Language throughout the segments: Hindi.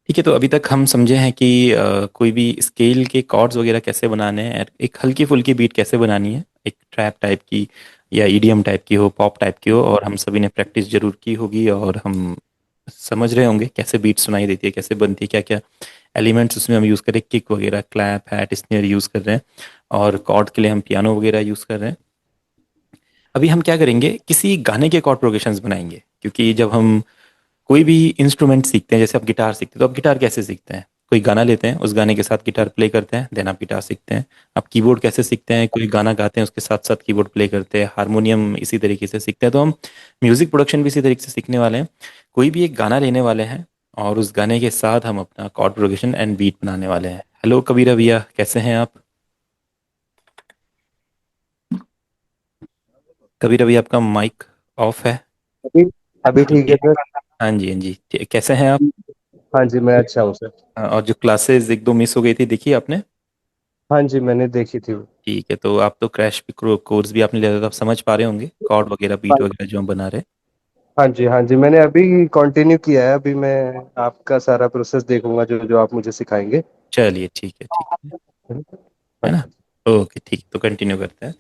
ठीक है, तो अभी तक हम समझे हैं कि कोई भी स्केल के कॉर्ड्स वगैरह कैसे बनाने हैं, एक हल्की फुल्की बीट कैसे बनानी है, एक ट्रैप टाइप की या ईडीएम टाइप की हो, पॉप टाइप की हो, और हम सभी ने प्रैक्टिस जरूर की होगी और हम समझ रहे होंगे कैसे बीट सुनाई देती है, कैसे बनती है, क्या क्या एलिमेंट्स उसमें हम यूज़ करें, किक वगैरह, क्लैप, हैट, स्नेयर यूज़ कर रहे हैं, और कॉर्ड के लिए हम पियानो वगैरह यूज़ कर रहे हैं। अभी हम क्या करेंगे, किसी गाने के कॉर्ड प्रोग्रेशंस बनाएंगे, क्योंकि जब हम कोई भी इंस्ट्रूमेंट सीखते हैं, जैसे आप गिटार सीखते हैं, तो आप गिटार कैसे सीखते हैं? कोई गाना लेते हैं, उस गाने के साथ गिटार प्ले करते हैं, देन आप गिटार सीखते हैं। आप कीबोर्ड कैसे सीखते हैं? कोई गाना गाते हैं, उसके साथ साथ कीबोर्ड प्ले करते हैं। हारमोनियम इसी तरीके से सीखते हैं। तो हम म्यूजिक प्रोडक्शन भी इसी तरीके से सीखने वाले हैं। कोई भी एक गाना लेने वाले हैं और उस गाने के साथ हम अपना कॉर्ड प्रोग्रेशन एंड बीट बनाने वाले हैं। हेलो कबीरा भैया, कैसे हैं आप? कबीरा भैया, आपका माइक ऑफ है। अभी अभी ठीक है सर। हाँ जी, हाँ जी, कैसे हैं आप? हाँ जी, मैं अच्छा हूँ सर। और जो क्लासेस एक दो मिस हो गई थी, देखी आपने? हाँ जी, मैंने देखी थी। ठीक है, तो आप तो क्रैश कोर्स भी आपने लिया था, तो आप समझ पा रहे होंगे कॉर्ड वगैरह, बीट हाँ वगैरह जो हम बना रहे हैं। हाँ जी, हाँ जी, मैंने अभी कंटिन्यू किया है। अभी मैं आपका सारा प्रोसेस देखूंगा जो जो आप मुझे सिखाएंगे। चलिए, ठीक है, ठीक है हाँ ना? जी। ओके, ठीक, तो कंटिन्यू करते हैं।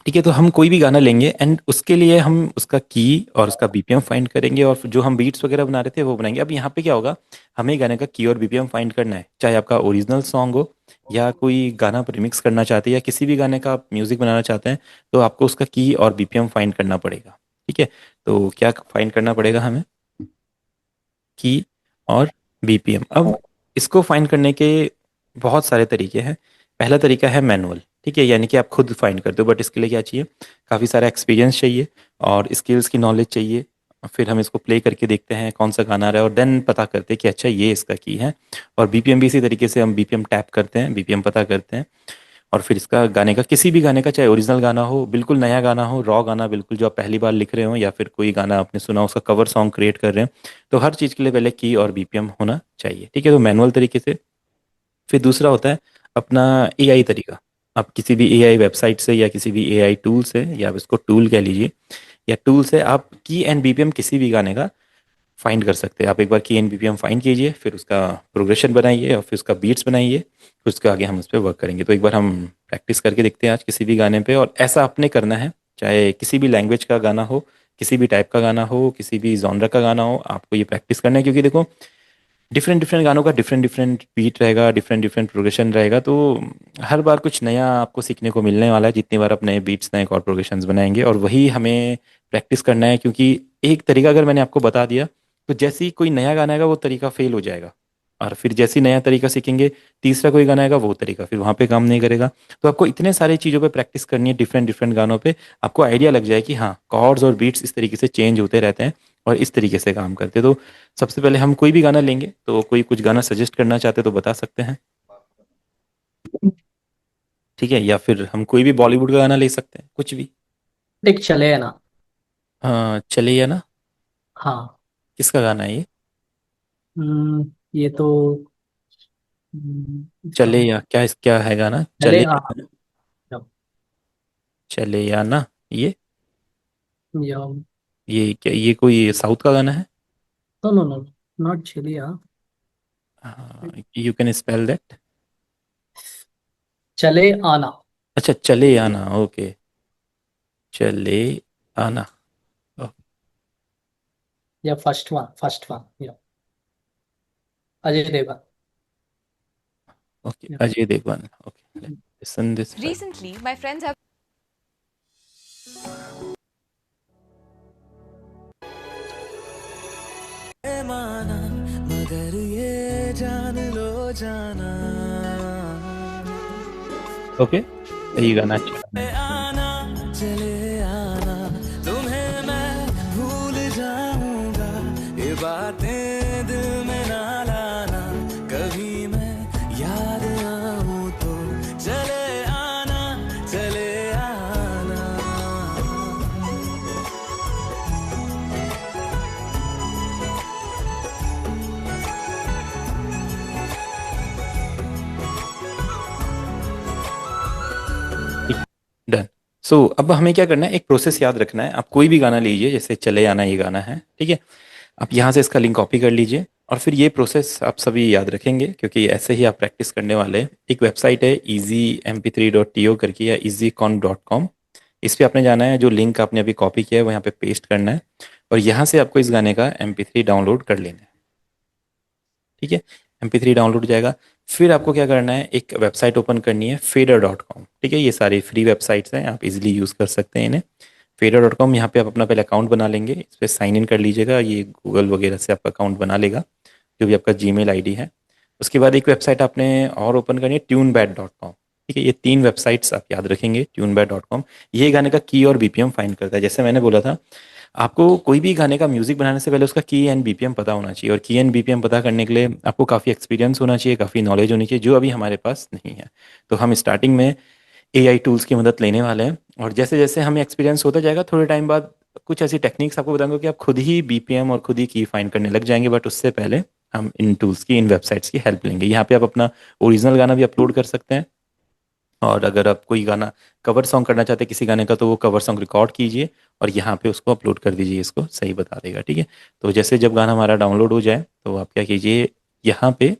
ठीक है, तो हम कोई भी गाना लेंगे एंड उसके लिए हम उसका की और उसका बीपीएम फाइंड करेंगे, और जो हम बीट्स वगैरह बना रहे थे वो बनाएंगे। अब यहाँ पे क्या होगा, हमें गाने का की और बीपीएम फाइंड करना है, चाहे आपका ओरिजिनल सॉन्ग हो या कोई गाना आप रिमिक्स करना चाहते हैं या किसी भी गाने का आप म्यूजिक बनाना चाहते हैं, तो आपको उसका की और बीपीएम फाइंड करना पड़ेगा। ठीक है, तो क्या फाइंड करना पड़ेगा हमें? की और बीपीएम। अब इसको फाइंड करने के बहुत सारे तरीके हैं। पहला तरीका है मैनुअल। ठीक है, यानी कि आप खुद फाइंड करते हो, बट इसके लिए क्या चाहिए? काफ़ी सारा एक्सपीरियंस चाहिए और स्किल्स की नॉलेज चाहिए। फिर हम इसको प्ले करके देखते हैं कौन सा गाना आ रहा है, और देन पता करते हैं कि अच्छा ये इसका की है। और बीपीएम भी इसी तरीके से हम बीपीएम टैप करते हैं, बीपीएम पता करते हैं। और फिर इसका गाने का, किसी भी गाने का, चाहे ओरिजिनल गाना हो, बिल्कुल नया गाना हो, रॉ गाना बिल्कुल जो आप पहली बार लिख रहे हो, या फिर कोई गाना आपने सुना उसका कवर सॉन्ग क्रिएट कर रहे हैं, तो हर चीज़ के लिए पहले की और बीपीएम होना चाहिए। ठीक है, तो मैनुअल तरीके से। फिर दूसरा होता है अपना एआई तरीका। आप किसी भी एआई वेबसाइट से या किसी भी एआई टूल से, या आप इसको टूल कह लीजिए, या टूल से आप की एंड बीपीएम किसी भी गाने का फाइंड कर सकते हैं। आप एक बार की एन बीपीएम फाइंड कीजिए, फिर उसका प्रोग्रेशन बनाइए और फिर उसका बीट्स बनाइए, फिर उसके आगे हम उस पर वर्क करेंगे। तो एक बार हम प्रैक्टिस करके देखते हैं आज किसी भी गाने पे, और ऐसा आपने करना है, चाहे किसी भी लैंग्वेज का गाना हो, किसी भी टाइप का गाना हो, किसी भी जॉनर का गाना हो, आपको ये प्रैक्टिस करना है। क्योंकि देखो, डिफरेंट डिफरेंट गानों का डिफरेंट डिफरेंट बीट रहेगा, डिफरेंट डिफरेंट प्रोग्रेशन रहेगा, तो हर बार कुछ नया आपको सीखने को मिलने वाला है जितनी बार आप नए बीट्स, नए कॉर्ड प्रोग्रेशंस बनाएंगे, और वही हमें प्रैक्टिस करना है। क्योंकि एक तरीका अगर मैंने आपको बता दिया, तो जैसे ही कोई नया गाना आएगा वो तरीका फेल हो जाएगा, और फिर जैसे ही नया तरीका सीखेंगे, तीसरा कोई गाना आएगा वो तरीका फिर वहाँ पे काम नहीं करेगा। तो आपको इतने सारे चीज़ों पे प्रैक्टिस करनी है, डिफरेंट डिफरेंट गानों पे, आपको आइडिया लग जाए कि हाँ, कॉर्ड्स और बीट्स इस तरीके से चेंज होते रहते हैं और इस तरीके से काम करते हैं। तो सबसे पहले हम कोई भी गाना लेंगे, तो कोई कुछ गाना सजेस्ट करना चाहते तो बता सकते हैं। ठीक है, या फिर हम कोई भी बॉलीवुड का गाना ले सकते हैं, कुछ भी। देख चले है ना। हाँ, चले या ना? हाँ। किसका गाना है ये? ये तो इसका चले या क्या, क्या है गाना, चले चले हाँ। या ना? चले या ना, ये या ये क्या, ये कोई साउथ का गाना है? नो नो नो, नॉट चले हाँ। You can spell that? चले आना। अच्छा, चले आना, ओके। चले आना। या फर्स्ट वन या Ajay Devgan. Okay, Ajay Devgan, okay, listen this. Recently, my friends have माना मगर ये जान लो जाना ओके, ये गाना अच्छा गाना है। आना चले आना तुम्हें मैं भूल जाऊंगा ये बातें दिल में ना लाना कभी मैं याद आऊं तो चले आना चले आना डन। सो अब हमें क्या करना है, एक प्रोसेस याद रखना है। आप कोई भी गाना लीजिए, जैसे चले आना ये गाना है, ठीक है। आप यहाँ से इसका लिंक कॉपी कर लीजिए और फिर ये प्रोसेस आप सभी याद रखेंगे क्योंकि ऐसे ही आप प्रैक्टिस करने वाले हैं। एक वेबसाइट है easymp3.to करके या easycon.com, इस पे आपने जाना है। जो लिंक आपने अभी कॉपी किया है वो यहाँ पे पेस्ट करना है और यहाँ से आपको इस गाने का MP3 डाउनलोड कर लेना है। ठीक है, MP3 डाउनलोड हो जाएगा। फिर आपको क्या करना है, एक वेबसाइट ओपन करनी है fader.com। ठीक है, ये सारी फ्री वेबसाइट्स हैं, आप इजीली यूज़ कर सकते हैं इन्हें। fader.com, यहाँ पे आप अपना पहले अकाउंट बना लेंगे, इस पर साइन इन कर लीजिएगा, ये गूगल वगैरह से आपका अकाउंट बना लेगा, जो भी आपका जीमेल आईडी है। उसके बाद एक वेबसाइट आपने और ओपन करनी है tunebat.com। ठीक है, ये 3 वेबसाइट्स आप याद रखेंगे। tunebat.com ये गाने का की और बीपीएम फाइंड करता है। जैसे मैंने बोला था, आपको कोई भी गाने का म्यूजिक बनाने से पहले उसका की एंड बीपीएम पता होना चाहिए, और की एंड बीपीएम पता करने के लिए आपको काफ़ी एक्सपीरियंस होना चाहिए, काफ़ी नॉलेज होनी चाहिए, जो अभी हमारे पास नहीं है। तो हम स्टार्टिंग में एआई टूल्स की मदद लेने वाले हैं, और जैसे जैसे हमें एक्सपीरियंस होता जाएगा थोड़े टाइम बाद कुछ ऐसी टेक्निक्स आपको बताऊंगा कि आप खुद ही बीपीएम और खुद ही की फाइंड करने लग जाएंगे। बट उससे पहले हम इन टूल्स की, इन वेबसाइट्स की हेल्प लेंगे। यहाँ पे आप अपना ओरिजिनल गाना भी अपलोड कर सकते हैं, और अगर आप कोई गाना कवर सॉन्ग करना चाहते हैं किसी गाने का, तो वो कवर सॉन्ग रिकॉर्ड कीजिए और यहाँ पे उसको अपलोड कर दीजिए, इसको सही बता देगा। ठीक है, तो जैसे जब गाना हमारा डाउनलोड हो जाए तो आप क्या कीजिए, यहाँ पे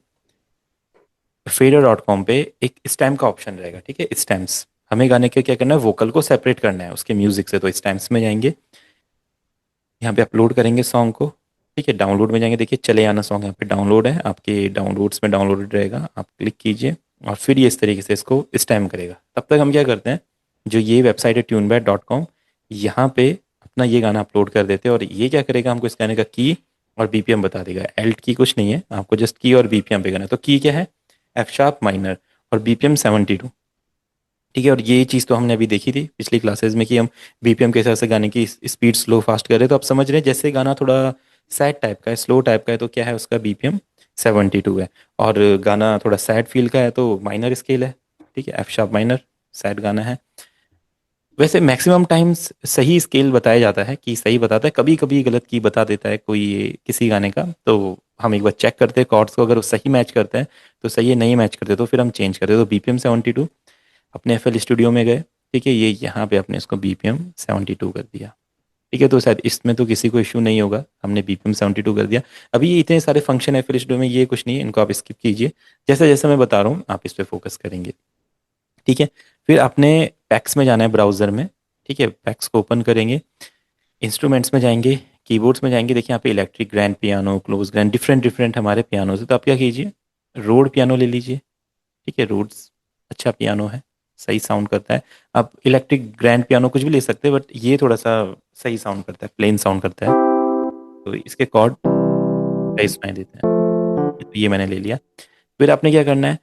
fader.com पे एक स्टैम्प का ऑप्शन रहेगा। ठीक है, स्टैम्प्स, हमें गाने के क्या करना है, वोकल को सेपरेट करना है उसके म्यूजिक से। तो स्टैम्प्स में जाएंगे, यहाँ पे अपलोड करेंगे सॉन्ग को। ठीक है, डाउनलोड में जाएंगे, देखिए चले आना सॉन्ग यहाँ पे डाउनलोड है, आपके डाउनलोड्स में डाउनलोडेड रहेगा, आप क्लिक कीजिए और फिर ये इस तरीके से इसको स्टैम्प करेगा। तब तक हम क्या करते हैं, जो ये वेबसाइट है tunebat.com, यहाँ पे अपना ये गाना अपलोड कर देते हैं, और ये क्या करेगा, हमको इस गाने का की और बीपीएम बता देगा। एल्ट की कुछ नहीं है, आपको जस्ट की और बीपीएम पे करना है। तो की क्या है, एफ शार्प माइनर, और बीपीएम 72। ठीक है, और ये चीज़ तो हमने अभी देखी थी पिछली क्लासेस में कि हम बीपीएम के हिसाब से गाने की स्पीड स्लो फास्ट कर रहे हैं। तो आप समझ रहे हैं, जैसे गाना थोड़ा सैड टाइप का है, स्लो टाइप का है, तो क्या है, उसका बीपीएम 72 है। और गाना थोड़ा सैड फील का है तो माइनर स्केल है। ठीक है, एफ शार्प माइनर, सैड गाना है। वैसे मैक्सिमम टाइम्स सही स्केल बताया जाता है, कि सही बताता है, कभी कभी गलत की बता देता है कोई किसी गाने का। तो हम एक बार चेक करते हैं कॉर्ड्स को, अगर वो सही मैच करते हैं तो सही है, नहीं मैच करते तो फिर हम चेंज करते हैं। तो बीपीएम 72, अपने एफएल स्टूडियो में गए। ठीक है, ये यहाँ पे अपने इसको बीपीएम 72 कर दिया। ठीक है, तो शायद इसमें तो किसी को इशू नहीं होगा, हमने बीपीएम 72 कर दिया। अभी ये इतने सारे फंक्शन है एफएल स्टूडियो में, ये कुछ नहीं है, इनको आप स्किप कीजिए। जैसे जैसे मैं बता रहा हूँ आप इस पर फोकस करेंगे। ठीक है, फिर आपने पैक्स में जाना है ब्राउजर में। ठीक है, पैक्स को ओपन करेंगे, इंस्ट्रूमेंट्स में जाएंगे, कीबोर्ड्स में जाएंगे। देखिए यहाँ पे electric grand piano, close grand, different different हमारे पियानो है। तो आप क्या कीजिए, रोड पियानो ले लीजिए। ठीक है, रोड्स अच्छा पियानो है, सही साउंड करता है। आप इलेक्ट्रिक ग्रैंड पियानो कुछ भी ले सकते हैं, बट ये थोड़ा सा सही साउंड करता है, प्लेन साउंड करता है, तो इसके कॉर्ड सही सुनाई देते हैं। तो ये मैंने ले लिया। फिर आपने क्या करना है,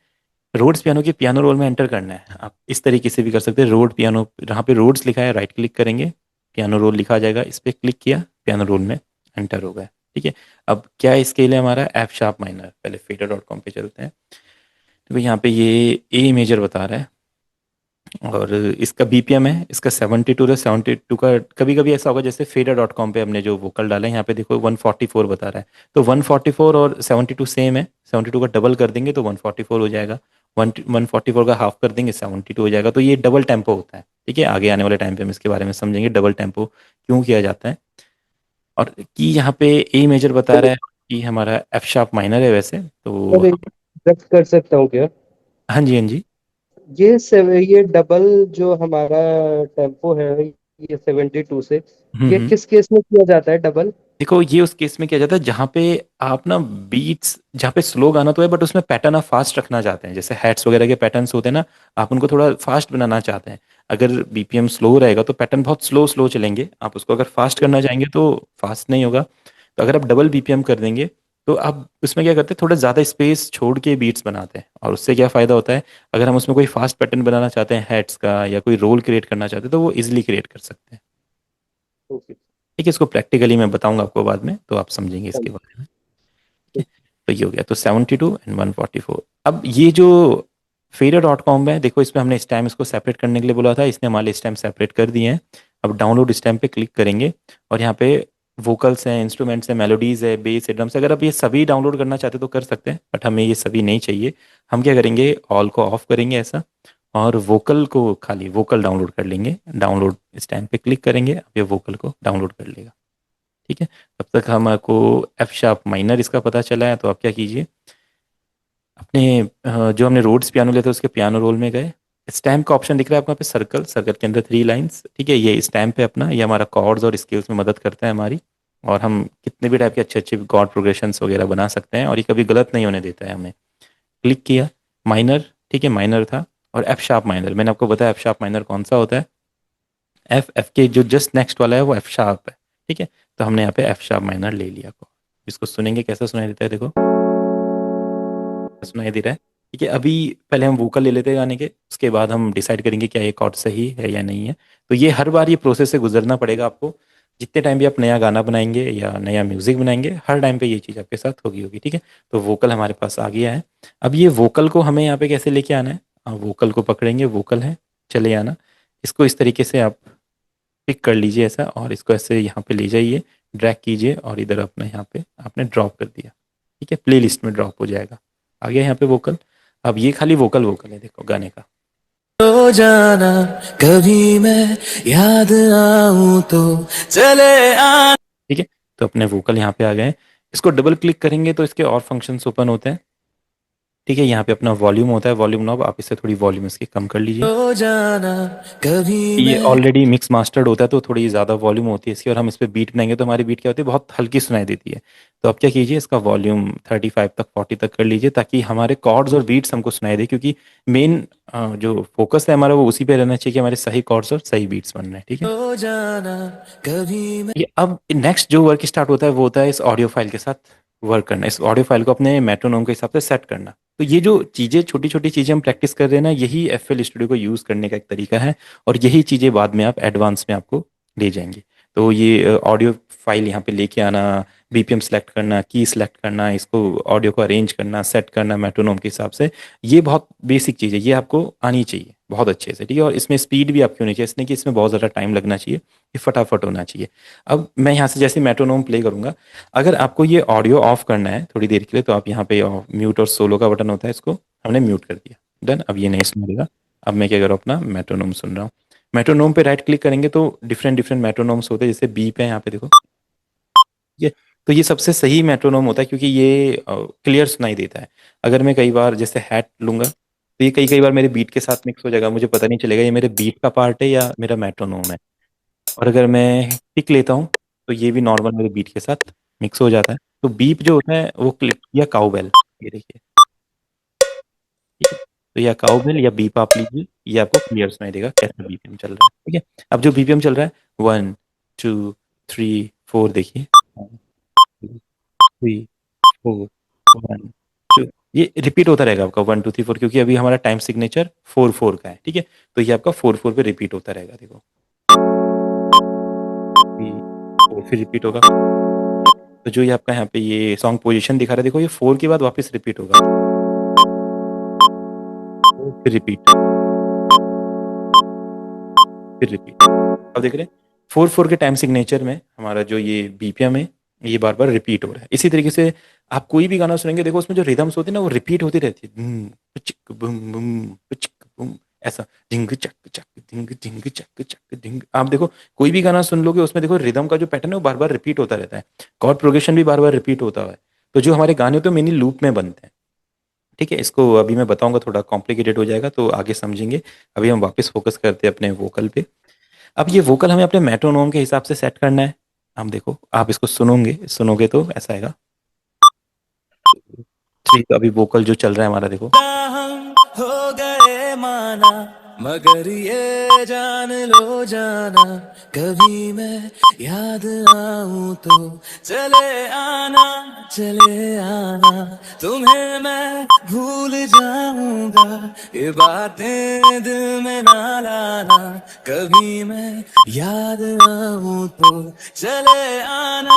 रोड्स पियानो के पियानो रोल में एंटर करना है। आप इस तरीके से भी कर सकते हैं, रोड पियानो, जहाँ पे रोड्स लिखा है राइट क्लिक करेंगे, पियानो रोल लिखा आ जाएगा, इस पर क्लिक किया, पियानो रोल में एंटर हो गया। ठीक है, अब क्या स्केल है हमारा, एफ शार्प माइनर। पहले fader.com पे चलते हैं, तो यहाँ पे ये ए मेजर बता रहा है, और इसका बीपीएम है, इसका 72 है। 72 का कभी कभी ऐसा होगा, जैसे fader.com पे हमने जो वोकल डाला है, यहाँ पे देखो 144 बता रहा है। तो 144 और 72 सेम है, 72 का डबल कर देंगे तो 144 हो जाएगा, 144 का हाफ कर देंगे 72 हो जाएगा। तो ये डबल टेम्पो होता है। ठीक है, आगे आने वाले टाइम पे हम इसके बारे में समझेंगे डबल टेम्पो क्यों किया जाता है। और कि यहाँ पे ए मेजर बता रहा है कि हमारा एफ शार्प माइनर है वैसे तो। सर एक कर सकता हूँ क्या? हाँ जी, हाँ जी। ये डबल जो हमारा टेम्पो है, ये 72 से, ये हम्म। किस केस में किया जाता है डबल? देखो ये उस केस में किया जाता है जहाँ पे आप ना बीट्स, जहाँ पे स्लो गाना तो है बट उसमें पैटर्न आप फास्ट रखना चाहते हैं, जैसे हैट्स वगैरह के पैटर्न्स होते हैं ना, आप उनको थोड़ा फास्ट बनाना चाहते हैं। अगर बीपीएम स्लो रहेगा तो पैटर्न बहुत स्लो स्लो चलेंगे, आप उसको अगर फास्ट करना चाहेंगे तो फास्ट नहीं होगा। तो अगर आप डबल बीपीएम कर देंगे तो आप उसमें क्या करते हैं, थोड़ा ज़्यादा स्पेस छोड़ के बीट्स बनाते हैं, और उससे क्या फ़ायदा होता है, अगर हम उसमें कोई फास्ट पैटर्न बनाना चाहते हैं हैट्स का, या कोई रोल क्रिएट करना चाहते हैं, तो वो इजिली क्रिएट कर सकते हैं। ओके। ठीक है, इसको प्रैक्टिकली मैं बताऊंगा आपको बाद में, तो आप समझेंगे इसके बारे में। ठीक है, तो ये हो गया, तो 72 एंड 144। अब ये जो fader.com है, देखो इसमें हमने स्टैम्प इसको सेपरेट करने के लिए बोला था, इसने हमारे स्टैम्प सेपरेट कर दिए हैं। अब डाउनलोड स्टैम्प पे क्लिक करेंगे, और यहाँ पे वोकल्स हैं, इंस्ट्रूमेंट्स हैं, मेलोडीज है, बेस है, ड्रम्स। अगर आप ये सभी डाउनलोड करना चाहते तो कर सकते हैं, बट हमें ये सभी नहीं चाहिए। हम क्या करेंगे, ऑल को ऑफ करेंगे ऐसा, और वोकल को खाली वोकल डाउनलोड कर लेंगे। डाउनलोड स्टैम्प पे क्लिक करेंगे, अब ये वोकल को डाउनलोड कर लेगा। ठीक है, तब तक हमको एफ शार्प माइनर इसका पता चला है। तो आप क्या कीजिए, अपने जो हमने रोड्स पियानो लिए थे उसके पियानो रोल में गए, स्टैम्प का ऑप्शन दिख रहा है आपको यहाँ पे, सर्कल, सर्कल के अंदर 3 लाइंस, ठीक है, ये स्टैम्प है अपना, ये हमारा कॉर्ड्स और स्केल्स में मदद करता है हमारी, और हम कितने भी टाइप के अच्छे अच्छे कॉर्ड प्रोग्रेशंस वगैरह बना सकते हैं, और ये कभी गलत नहीं होने देता है हमें। क्लिक किया, माइनर, ठीक है, माइनर था, और एफ शार्प माइनर, मैंने आपको बताया एफ शार्प माइनर कौन सा होता है, एफ, एफ के जो जस्ट नेक्स्ट वाला है वो एफ शार्प है, ठीक है। तो हमने यहाँ पे एफ शार्प माइनर ले लिया को, इसको सुनेंगे कैसा सुनाई देता है, देखो सुनाई दे रहा है, ठीक है। अभी पहले हम वोकल ले लेते हैं गाने के, उसके बाद हम डिसाइड करेंगे क्या ये कॉर्ड सही है या नहीं है। तो ये हर बार ये प्रोसेस से गुजरना पड़ेगा आपको, जितने टाइम भी आप नया गाना बनाएंगे या नया म्यूजिक बनाएंगे, हर टाइम पे ये चीज़ आपके साथ होगी, ठीक है। तो वोकल हमारे पास आ गया है। अब ये वोकल को हमें यहाँ पे कैसे लेके आना है, वोकल को पकड़ेंगे, वोकल है, चले आना, इसको इस तरीके से आप पिक कर लीजिए ऐसा, और इसको ऐसे यहाँ पे ले जाइए, ड्रैग कीजिए, और इधर अपने यहाँ पे आपने ड्रॉप कर दिया, ठीक है, प्ले लिस्ट में ड्रॉप हो जाएगा, आ गया यहाँ पे वोकल। अब ये खाली वोकल वोकल है, देखो गाने का। हो जाना कभी मैं याद आऊं तो चले आना। ठीक है, तो अपने वोकल यहाँ पे आ गए, इसको डबल क्लिक करेंगे तो इसके और फंक्शंस ओपन होते हैं, ठीक है। यहाँ पे अपना वॉल्यूम होता है, वॉल्यूम नॉब, आप इससे थोड़ी वॉल्यूम इसकी कम कर लीजिए। हो जाना कभी ये मैं ऑलरेडी मिक्स मास्टर्ड होता है तो थोड़ी ज़्यादा वॉल्यूम होती है इसकी, और हम इस पर बीट बनाएंगे तो हमारी बीट क्या होती है, बहुत हल्की सुनाई देती है। तो आप क्या कीजिए, इसका वॉल्यूम 35 तक, 40 तक कर लीजिए, ताकि हमारे कॉर्ड्स और बीट्स हमको सुनाई दे, क्योंकि मेन जो फोकस है हमारा वो उसी पे रहना चाहिए कि हमारे सही कॉर्ड्स और सही बीट्स बन रहे हैं, ठीक है। हो जाना कभी मैं। ये अब नेक्स्ट जो वर्क स्टार्ट होता है वो होता है इस ऑडियो फाइल के साथ वर्क करना, इस ऑडियो फाइल को अपने मेट्रोनोम के हिसाब से सेट करना। तो ये जो चीज़ें, छोटी छोटी चीज़ें हम प्रैक्टिस कर रहे हैं ना, यही एफएल स्टूडियो को यूज़ करने का एक तरीका है, और यही चीज़ें बाद में आप एडवांस में आपको ले जाएंगे। तो ये ऑडियो फाइल यहाँ पे लेके आना, बीपीएम सेलेक्ट करना, की सेलेक्ट करना, इसको ऑडियो को अरेंज करना, सेट करना मेट्रोनोम के हिसाब से, ये बहुत बेसिक चीज़ है, ये आपको आनी चाहिए बहुत अच्छे से, ठीक है। और इसमें स्पीड भी आपकी होनी चाहिए, इसलिए कि इसमें बहुत ज़्यादा टाइम लगना चाहिए, ये फटाफट होना चाहिए। अब मैं यहाँ से जैसे मेट्रोनोम प्ले करूँगा, अगर आपको ये ऑडियो ऑफ करना है थोड़ी देर के लिए, तो आप यहाँ पे म्यूट और सोलो का बटन होता है, इसको हमने म्यूट कर दिया, डन। अब ये नहीं सुनेगा। अब मैं क्या करूँ, अपना मेट्रोनोम सुन रहा हूँ, मेट्रोनोम पे राइट क्लिक करेंगे तो डिफरेंट डिफरेंट मेट्रोनोम्स होते हैं, जैसे बीप है यहाँ पे देखो, ये, तो ये सबसे सही मेट्रोनोम होता है, क्योंकि ये क्लियर सुनाई देता है। अगर मैं कई बार जैसे हैट लूंगा तो ये कई कई बार मेरे बीट के साथ मिक्स हो जाएगा, मुझे पता नहीं चलेगा ये मेरे बीट का पार्ट है या मेरा मेट्रोनोम है। और अगर मैं टिक लेता हूँ तो ये भी नॉर्मल मेरे बीट के साथ मिक्स हो जाता है। तो बीप जो होता है वो क्लिक या काउबेल, ये देखिए, ठीक है। तो या काउबेल या बीप आप लीजिए, ये आपको क्लियर सुनाई देगा कैसा बीपीएम चल रहा है, ठीक है। अब जो बीपीएम चल रहा है 1 2 3 4, देखिए 3 4 1 2, ये रिपीट होता रहेगा आपका 1 2 3 4, क्योंकि अभी हमारा टाइम सिग्नेचर 4 4 का है, ठीक है। तो ये आपका 4 4 पे रिपीट होता रहेगा, देखो 3 4 फिर रिपीट होगा। तो जो ये आपका यहाँ पे ये सॉन्ग पोजीशन दिखा रहा है, देखो ये 4 के बाद वापस रिपीट होगा, फिर रिपीट, फिर रिपीट। अब देख रहे हैं 4 4 के टाइम सिग्नेचर में हमारा जो ये बीपीएम है ये बार बार रिपीट हो रहा है। इसी तरीके से आप कोई भी गाना सुनेंगे, देखो उसमें जो रिदम्स होती है ना वो रिपीट होती रहती है, चिक बुम बुम चिक बुम, ऐसा धिंग चक चक धिंग धिंग चक चक धिंग। आप देखो कोई भी गाना सुन लोगे उसमें देखो रिदम का जो पैटर्न है वो बार बार रिपीट होता रहता है, कॉर्ड प्रोग्रेशन भी बार बार रिपीट होता है। तो जो हमारे गाने होते हैं मिनी लूप में बनते हैं, ठीक है। इसको अभी मैं बताऊंगा, थोड़ा कॉम्प्लिकेटेड हो जाएगा तो आगे समझेंगे। अभी हम वापस फोकस करते हैं अपने वोकल पे। अब ये वोकल हमें अपने मेट्रोनोम के हिसाब से सेट करना है। हम देखो, आप इसको सुनोगे तो ऐसा आएगा, थ्री। तो अभी वोकल जो चल रहा है हमारा, देखो हम हो गए माना मगर ये जान लो जाना कभी मैं याद आऊं तो चले आना तुम्हें मैं भूल जाऊंगा ये बातें दिल में ना लाना कभी मैं याद आऊं तो चले आना।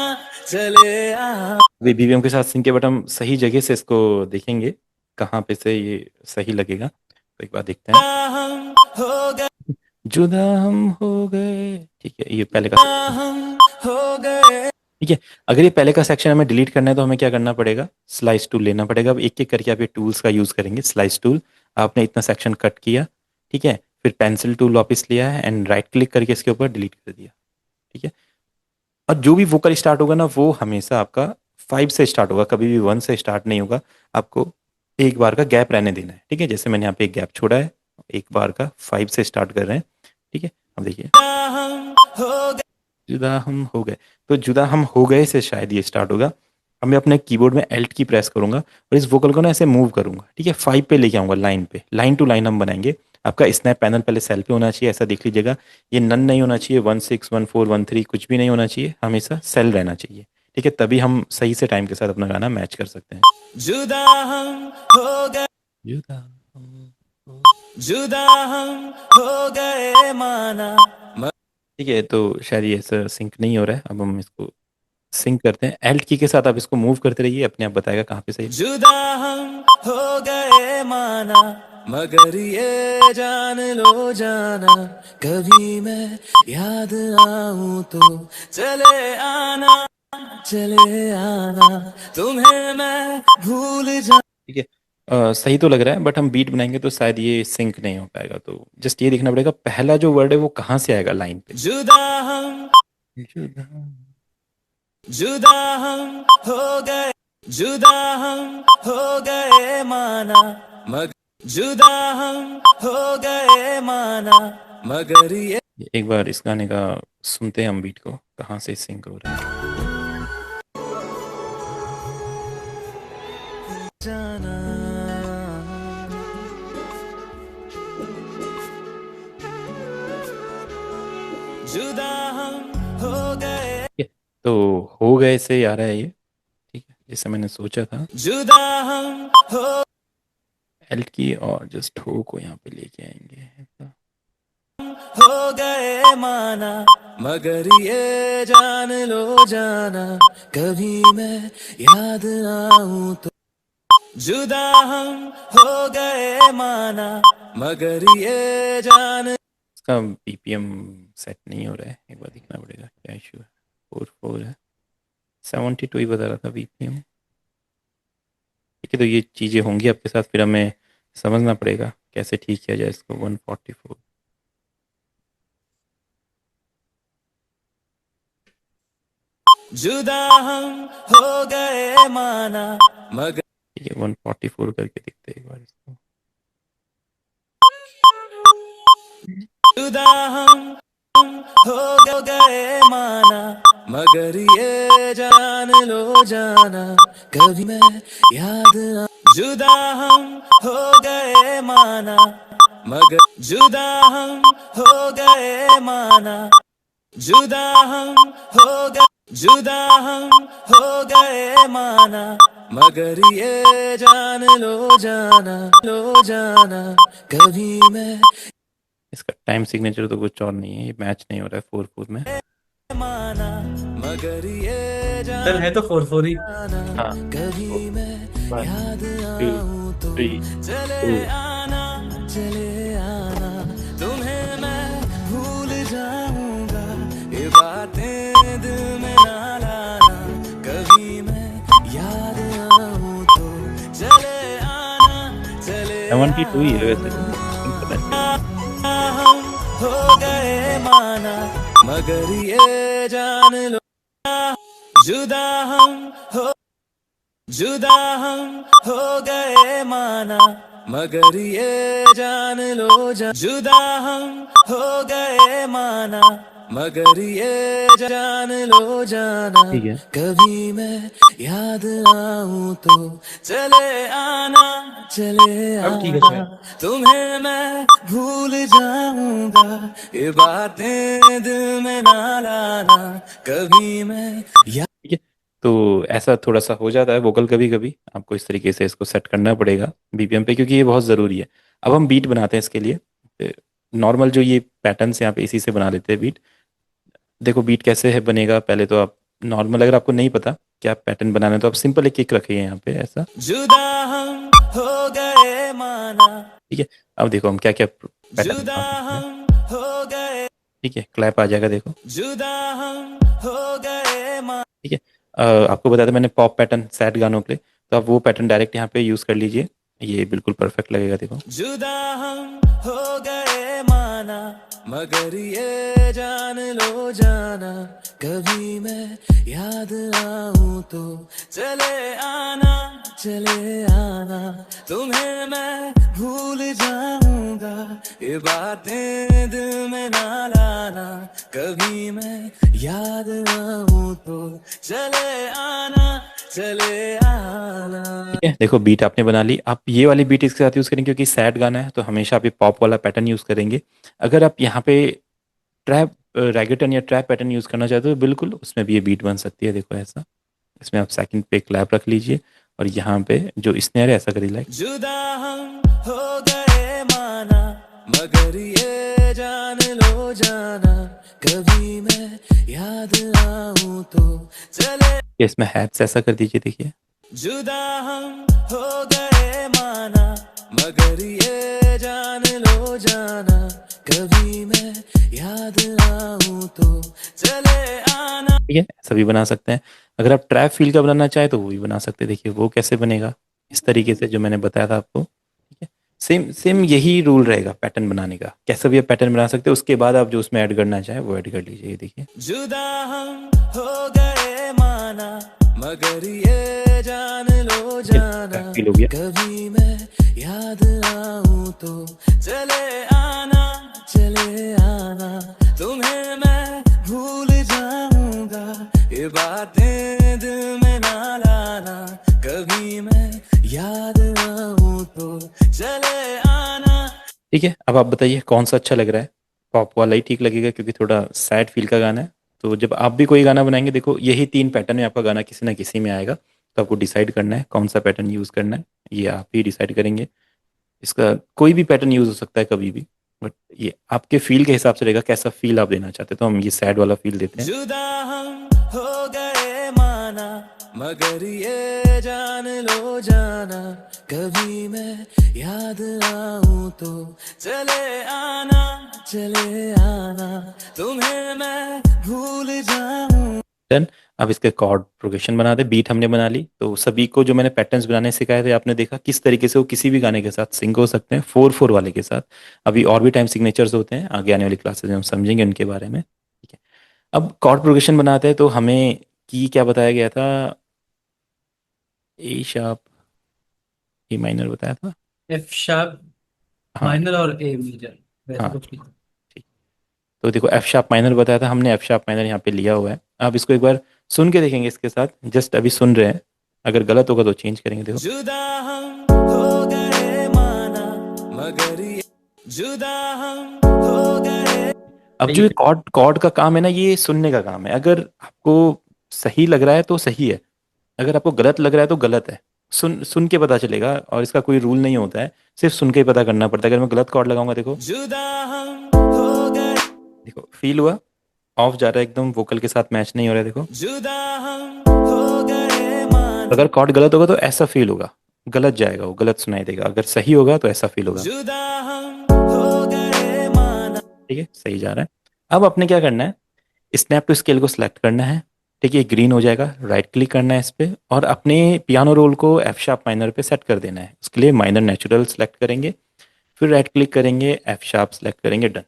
अभी बीवीएम के साथ सिंक के बट हम सही जगह से इसको देखेंगे कहाँ पे से ये सही लगेगा, तो एक बार देखते हैं। हम हो गए जुदा हम हो गए, ठीक है, ये पहले का, हम हो गए। ठीक है। अगर ये पहले का सेक्शन हमें डिलीट करना है तो हमें क्या करना पड़ेगा, स्लाइस टूल लेना पड़ेगा। अब एक एक करके आप ये टूल्स का यूज़ करेंगे। स्लाइस टूल, आपने इतना सेक्शन कट किया, ठीक है, फिर पेंसिल टूल वापस लिया है एंड राइट क्लिक करके इसके ऊपर डिलीट कर दिया, ठीक है। और जो भी वोकल स्टार्ट होगा ना वो हमेशा आपका 5 से स्टार्ट होगा, कभी भी 1 से स्टार्ट नहीं होगा। आपको एक बार का गैप रहने देना है, ठीक है। जैसे मैंने यहाँ पे एक गैप छोड़ा है, एक बार का 5 से स्टार्ट कर रहे हैं, ठीक है। अब देखिए, हम हो गए जुदा हम हो गए, तो जुदा हम हो गए से शायद ये स्टार्ट होगा। अब मैं अपने कीबोर्ड में एल्ट की प्रेस करूंगा और इस वोकल को ना ऐसे मूव करूंगा, ठीक है। 5 पे लेके आऊंगा, लाइन पे, लाइन टू लाइन हम बनाएंगे। आपका स्नैप पैनल पहले सेल पे होना चाहिए, ऐसा देख लीजिएगा। ये नन नहीं होना चाहिए, 16 14 13 कुछ भी नहीं होना चाहिए, हमेशा सेल रहना चाहिए, ठीक है। तभी हम सही से टाइम के साथ अपना गाना मैच कर सकते हैं। जुदा हम हो गए जुदा हम हो- जुदा हम हो गए माना ठीक है, तो शायद ये ऐसा सिंक नहीं हो रहा है। अब हम इसको सिंक करते हैं। एल्ट की के साथ आप इसको मूव करते रहिए, अपने आप बताएगा कहाँ पे सही। जुदा हम हो गए माना मगर ये जान लो जाना कभी मैं याद आऊं तो चले आना तुम्हें मैं भूल जा ठीक है, सही तो लग रहा है, बट हम बीट बनाएंगे तो शायद ये सिंक नहीं हो पाएगा। तो जस्ट ये देखना पड़ेगा पहला जो वर्ड है वो कहाँ से आएगा लाइन पे। जुदा हम जुदा जुदा हम हो गए जुदा हम हो गए माना मगर जुदा हम हो गए माना मगर ये एक बार इस गाने का सुनते हैं हम, बीट को कहाँ से सिंक हो रहा है। जाना जुदा हम हो गए ठीक है, तो हो गए से आ रहा है ये, ठीक है, जैसे मैंने सोचा था। जुदा हम हो एल्ट की और जस्ट हो को यहाँ पे लेके आएंगे ऐसा। गए माना मगर ये जान लो जाना कभी मैं याद आऊं तो जुदा हम हो गए माना मगर ये जान इसका बीपीएम सेट नहीं हो रहा है, एक बार देखना पड़ेगा क्या इशू है। 4 है, 72 ही बता रहा था बीपीएम। ठीक है, तो ये चीज़ें होंगी आपके साथ, फिर हमें समझना पड़ेगा कैसे ठीक किया जाए इसको। 144। जुदा हम हो गए माना मगर ठीक है, 144 करके दिखते हैं एक बार इसको। जुदा हम हो गए माना मगर ये जान लो जाना कभी मैं याद जुदा हम हो गए माना मगर जुदा हम हो गए माना जुदा हम हो गए जुदा हम हो गए माना मगर ये जान लो जाना कभी मैं इसका टाइम सिग्नेचर तो कुछ और नहीं है, ये मैच नहीं हो रहा है 4/4 में। माना मगर ये सर जान है तो 4/4 ही। हाँ, कभी मैं One, याद 2 आऊं तो 3 चले 2। आना तुम्हें मैं भूल जाऊंगा ये बातें दिल में ना लाना कभी मैं याद आऊं तो चले 72 ही है वैसे, सिंपल है। हम हो गए माना मगर ये जान लो जुदा हम हो जुदा हम हो गए माना मगर ये जान लो जुदा हम हो गए माना मगर ये जान लो जाना ठीक है, कभी मैं याद आऊं तो चले अब ठीक है आना सर। तुम्हें मैं भूल जाऊंगा ये बातें दिल में ना लाना कभी मैं ठीक है। तो ऐसा थोड़ा सा हो जाता है वोकल, कभी कभी आपको इस तरीके से इसको सेट करना पड़ेगा बीपीएम पे, क्योंकि ये बहुत ज़रूरी है। अब हम बीट बनाते हैं इसके लिए। नॉर्मल जो ये पैटर्न्स यहाँ पे इसी से बना लेते हैं बीट। देखो बीट कैसे है बनेगा, पहले तो आप नॉर्मल, अगर आपको नहीं पता क्या पैटर्न बनाना है तो आप सिंपल एक किक रखिए यहाँ पे ऐसा, जुदा हम हो गए माना ठीक है। अब देखो हम क्या क्या पैटर्न जुदा बना सकते हैं, हम हो गए ठीक है। क्लैप आ जाएगा देखो, जुदा हम हो गए माना ठीक है। आपको बताया था मैंने पॉप पैटर्न सैड गानों के लिए, तो आप वो पैटर्न डायरेक्ट यहाँ पे यूज़ कर लीजिए, ये बिल्कुल परफेक्ट लगेगा देखो। जुदा हम हो गए माना मगर ये जान लो जाना, कभी मैं याद आऊं तो चले आना, तुम्हें मैं भूल जाऊंगा, ये बातें दिल में ना लाना, कभी मैं याद आऊं तो चले आना। ठीक है, देखो बीट आपने बना ली। आप ये वाली बीट इसके साथ यूज करेंगे क्योंकि सैड गाना है, तो हमेशा आप ये पॉप वाला पैटर्न यूज करेंगे। अगर आप यहाँ पे ट्रैप रैगेटन या ट्रैप पैटर्न यूज करना चाहते हो, बिल्कुल उसमें भी ये बीट बन सकती है। देखो ऐसा, इसमें आप सेकंड पे क्लैप रख लीजिए और यहाँ पे जो स्नेयर है ऐसा करिए लाइक। जुदा हम हो गए माना, मगर ये जान लो जाना, कभी मैं याद आऊं तो इसमें हैप्स ऐसा कर दीजिए, देखिए। जुदा हम हो गए माना, मगर ये जान लो जाना, कभी मैं याद आऊं तो चले आना। ठीक है, ऐसा भी बना सकते हैं। अगर आप ट्रैप फील का बनाना चाहे तो वो भी बना सकते हैं। देखिए वो कैसे बनेगा, इस तरीके से जो मैंने बताया था आपको। ठीक है, सेम सेम यही रूल रहेगा पैटर्न बनाने का। कैसा भी आप पैटर्न बना सकते हैं, उसके बाद आप जो उसमें ऐड करना चाहे वो ऐड कर लीजिए। देखिए जुदा हम हो गए माना, मगर ये जान लो जाना, फील हो गया। कभी मैं याद आऊं तो चले आना, तुम्हें मैं भूल जाऊंगा, ये बातें दिल में ना लाना, कभी मैं याद आऊं तो चले आना। ठीक है, अब आप बताइए कौन सा अच्छा लग रहा है। पॉप वाला ही ठीक लगेगा क्योंकि थोड़ा सैड फील का गाना है। तो जब आप भी कोई गाना बनाएंगे, देखो यही 3 पैटर्न में आपका गाना किसी ना किसी में आएगा। तो आपको डिसाइड करना है कौन सा पैटर्न यूज़ करना है, ये आप ही डिसाइड करेंगे। इसका कोई भी पैटर्न यूज़ हो सकता है कभी भी, बट ये आपके फील के हिसाब से रहेगा कैसा फील आप देना चाहते हैं। तो हम ये सैड वाला फील देते हैं। जुदा हम हो गए माना, मगर ये जान लो जाना, कभी मैं याद आऊं तो चले आना, तुम्हें मैं भूल जाऊं। देन अब इसके कॉर्ड प्रोग्रेशन बना दे। बीट हमने बना ली, तो सभी को जो मैंने पैटर्न्स बनाने सिखाए थे आपने देखा किस तरीके से वो किसी भी गाने के साथ सिंक हो सकते हैं, 4/4 वाले के साथ। अभी और भी टाइम सिग्नेचर्स होते हैं, आगे आने वाली क्लासेस में हम समझेंगे उनके बारे में। ठीक है, अब कॉर्ड प्रोग्रेशन बनाते हैं। तो हमें की क्या बताया गया था, ए शार्प ए माइनर बताया था। एफ शार्प हाँ माइनर और ए मेजर, वैसे हाँ कुछ नहीं। ठीक। तो देखो एफ शार्प माइनर बताया था हमने, एफ शार्प माइनर यहाँ पे लिया हुआ है। आप इसको एक बार सुन के देखेंगे इसके साथ, जस्ट अभी सुन रहे हैं। अगर गलत होगा तो चेंज करेंगे। देखो जुदा हम हो गए माना, मगर ये जुदा हम हो गए। अब जो कॉर्ड कॉर्ड का काम है ना, ये सुनने का काम है। अगर आपको सही लग रहा है तो सही है, अगर आपको गलत लग रहा है तो गलत है। सुन सुन के पता चलेगा, और इसका कोई रूल नहीं होता है, सिर्फ सुन के ही पता करना पड़ता है। अगर मैं गलत कॉर्ड लगाऊंगा, देखो जुदा हम हो गए, देखो फील हुआ ऑफ जा रहा है एकदम, वोकल के साथ मैच नहीं हो रहा है। देखो जुदा हम हो गए माना, अगर कॉर्ड गलत होगा तो ऐसा फील होगा, गलत जाएगा, वो गलत सुनाई देगा। अगर सही होगा तो ऐसा फील होगा। जुदा हम हो गए माना। ठीक है, सही जा रहा है। अब आपने क्या करना है, स्नैप टू स्केल को सिलेक्ट करना है। ठीक है, ग्रीन हो जाएगा, राइट क्लिक करना है इस पर और अपने पियानो रोल को एफ शार्प माइनर पे सेट कर देना है। उसके लिए माइनर नेचुरल सेलेक्ट करेंगे, फिर राइट क्लिक करेंगे, एफ शार्प सेलेक्ट करेंगे, डन,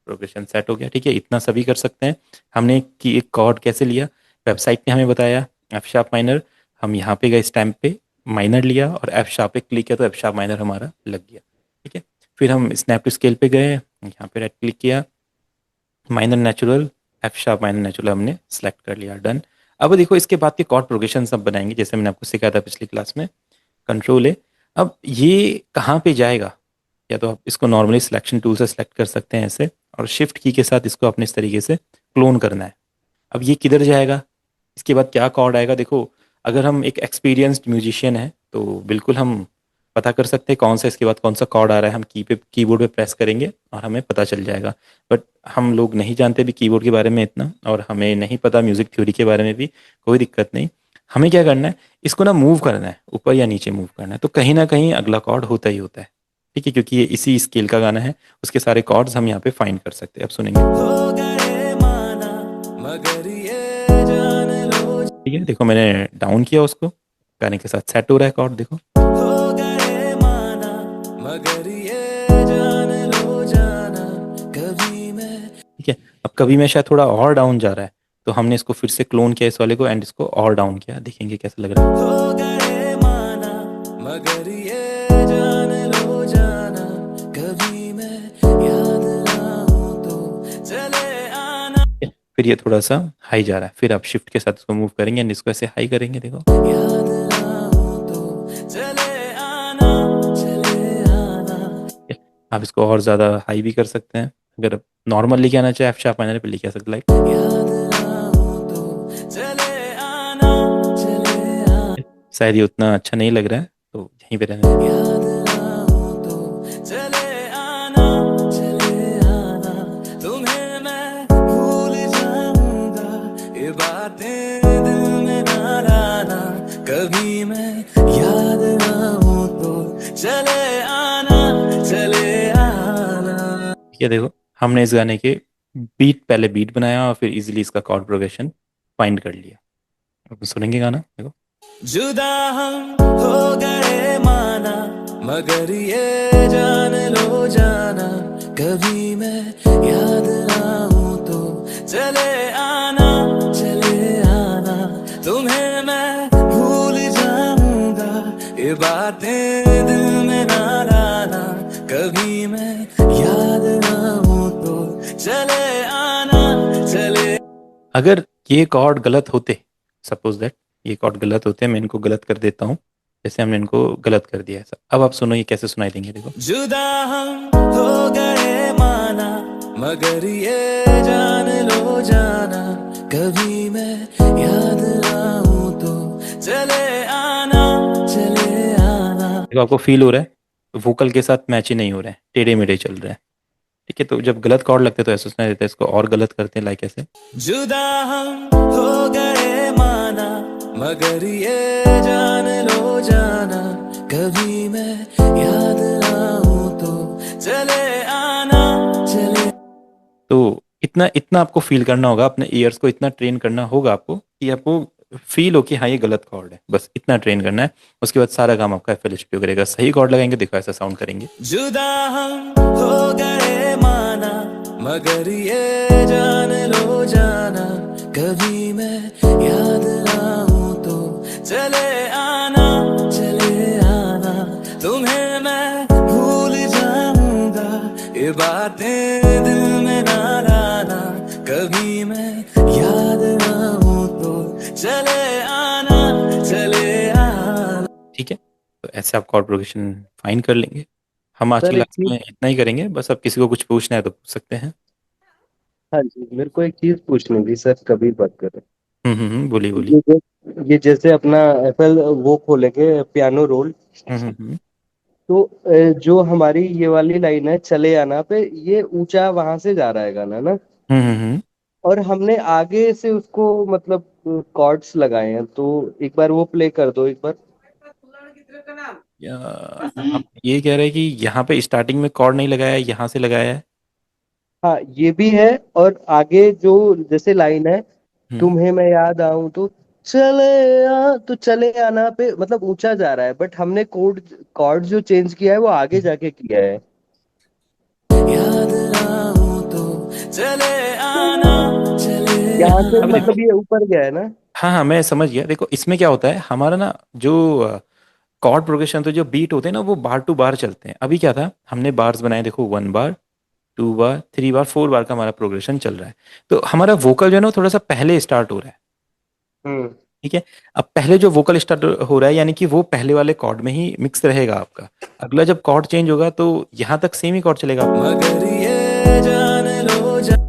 प्रोग्रेशन सेट हो गया। ठीक है, इतना सभी कर सकते हैं। हमने कि एक कॉर्ड कैसे लिया, वेबसाइट ने हमें बताया एफ शार्प माइनर। हम यहाँ पे गए स्टैम्प पे, माइनर लिया और एफ शार्प पे क्लिक किया तो एफ शार्प माइनर हमारा लग गया। ठीक है, फिर हम स्नैप टू स्केल पे गए, यहाँ पे राइट क्लिक किया, minor natural, F sharp minor natural हमने सेलेक्ट कर लिया, डन। अब देखो इसके बाद के कॉर्ड प्रोग्रेशन सब बनाएंगे जैसे मैंने आपको सिखाया था पिछली क्लास में। कंट्रोल है, अब ये कहाँ पे जाएगा, या तो आप इसको नॉर्मली सिलेक्शन टूल से सिलेक्ट कर सकते हैं ऐसे, और शिफ्ट की के साथ इसको अपने इस तरीके से क्लोन करना है। अब ये किधर जाएगा, इसके बाद क्या कॉर्ड आएगा। देखो अगर हम एक एक्सपीरियंस्ड म्यूजिशियन है तो बिल्कुल हम पता कर सकते हैं कौन सा इसके बाद कौन सा कॉर्ड आ रहा है। हम कीबोर्ड पे प्रेस करेंगे और हमें पता चल जाएगा। बट हम लोग नहीं जानते भी कीबोर्ड के बारे में इतना, और हमें नहीं पता म्यूजिक थ्योरी के बारे में भी, कोई दिक्कत नहीं। हमें क्या करना है, इसको ना मूव करना है, ऊपर या नीचे मूव करना है। तो कहीं ना कहीं अगला कॉर्ड होता ही होता है। ठीक है, क्योंकि ये इसी स्केल का गाना है, उसके सारे कॉर्ड्स हम यहाँ पे फाइंड कर सकते हैं। अब सुनेंगे, हो गए माना, मगर ये जान लो। ठीक है, देखो मैंने डाउन किया उसको, गाने के साथ सेट हो रहा है कॉर्ड। देखो हो गए माना, मगर ये जान लो जाना, कभी मैं कभी में शायद थोड़ा और डाउन जा रहा है, तो हमने इसको फिर से क्लोन किया इस वाले को एंड इसको और डाउन किया, देखेंगे कैसा लग रहा है। हो गए माना मगर ये जान लो जाना, कभी मैं याद आऊं तो चले आना, फिर ये थोड़ा सा हाई जा रहा है, फिर आप शिफ्ट के साथ इसको मूव करेंगे एंड इसको ऐसे हाई करेंगे, देखो। याद आऊं तो चले आना, चले आना, आप इसको और ज़्यादा हाई भी कर सकते हैं, अगर नॉर्मल लेके आना चाहे एफ शार्प माइनर पे लेके आ सकते, लाइक। याद आऊं तो चले आना, चले आना, शायद ये उतना अच्छा नहीं लग रहा है, तो यहीं पे रहने दें। याद आऊं तो चले आना, चले आना, तुम्हें मैं भूल जाऊंगा, ये बातें दिल में ना लाना, कभी मैं याद आऊं तो चले आना, चले आना। ये देखो, हमने इस गाने के पहले बीट बनाया और फिर इजीली इसका कॉर्ड प्रोग्रेशन फाइंड कर लिया। अब सुनेंगे गाना, देखो। जुदा हम हो गए माना मगर ये जान लो जाना, कभी मैं याद आऊं तो चले आना, चले आना, तुम्हें मैं भूल जाऊंगा, ये बातें दिल में ना लाना, कभी मैं याद आऊं तो चले आना, चले। अगर ये कॉर्ड गलत होते, सपोज दैट ये कॉर्ड गलत होते, मैं इनको गलत कर देता हूँ, जैसे हमने इनको गलत कर दिया है। अब आप सुनो ये कैसे सुनाई देंगे, देखो। जुदा हम हो गए माना मगर ये जान लो जाना, कभी मैं याद आऊं तो चले आना, चले आना, देखो आपको फील हो रहा है वोकल के साथ मैच ही नहीं हो रहा है, टेढ़े मेढ़े चल रहा है, ठीक है। तो जब गलत कॉर्ड लगते हैं तो ऐसा सुनाई देता है, इसको और गलत करते हैं, लाइक ऐसे। जुदा हम हो गए माना मगर ये जान लो जाना, कभी मैं याद आऊं तो चले आना, चले। तो इतना इतना आपको फील करना होगा, अपने ईयर्स को इतना ट्रेन करना होगा आपको कि आपको फील हो कि हाँ ये गलत कॉर्ड है, बस इतना ट्रेन करना है। उसके बाद सारा काम आपका एफएलएचपी करेगा। सही कॉर्ड लगाएंगे, देखो ऐसा साउंड करेंगे। जुदा हम हो गए माना मगर ये जान लो जाना, कभी मैं याद आऊं तो चले आना, चले आना, तुम्हें मैं भूल जाऊंगा, ये बातें दिल में ना लाना, कभी मैं याद आऊं तो चले आना, चले आना। ठीक है, तो ऐसे आप कॉर्ड प्रोग्रेशन फाइन कर लेंगे। हम आज सर की एक क्लास चीज, में इतना ही करेंगे, बस अब किसी को कुछ पूछना है तो पूछ सकते हैं। हाँ जी, मेरे को एक चीज पूछनी थी सर, कभी बात करें। बोलिए बोलिए। ये जैसे अपना एफएल वो खोलेंगे पियानो रोल, हम्म। तो जो हमारी ये वाली लाइन है चले आना पे, ये ऊंचा वहां से जा रहा है गाना ना, हम्म। और हमने आगे से उसको मतलब कॉर्ड्स लगाए हैं, तो एक बार वो प्ले कर दो एक बार। या आप ये कह रहे हैं कि यहाँ पे स्टार्टिंग में कॉर्ड नहीं लगाया है, यहाँ से लगाया है। हाँ ये भी है, और आगे जो जैसे लाइन है हम्म। तुम्हें मैं याद आऊं तो चले आ, तो चले आना पे मतलब ऊंचा जा रहा है, बट हमने कोड कॉर्ड जो चेंज किया है वो आगे जाके किया है। याद आऊं तो चले आना, चले यहाँ से अब देखो, मतलब ये ऊपर गया है ना। हाँ हाँ मैं समझ गया। देखो इसमें क्या होता है हमारा ना, जो कॉर्ड प्रोग्रेशन, तो जो बीट होते हैं ना वो बार टू बार चलते हैं। अभी क्या था, हमने बार्स बनाए, देखो 1 बार 2 बार 3 बार 4 बार का हमारा प्रोग्रेशन चल रहा है। तो हमारा वोकल जो है ना वो थोड़ा सा पहले स्टार्ट हो रहा है, हम्म। ठीक है। अब पहले जो वोकल स्टार्ट हो रहा है यानी कि वो पहले वाले कॉर्ड में ही मिक्स रहेगा आपका। अगला जब कॉर्ड चेंज होगा तो यहाँ तक सेम ही कॉर्ड चलेगा आपका। मगर ये जान लो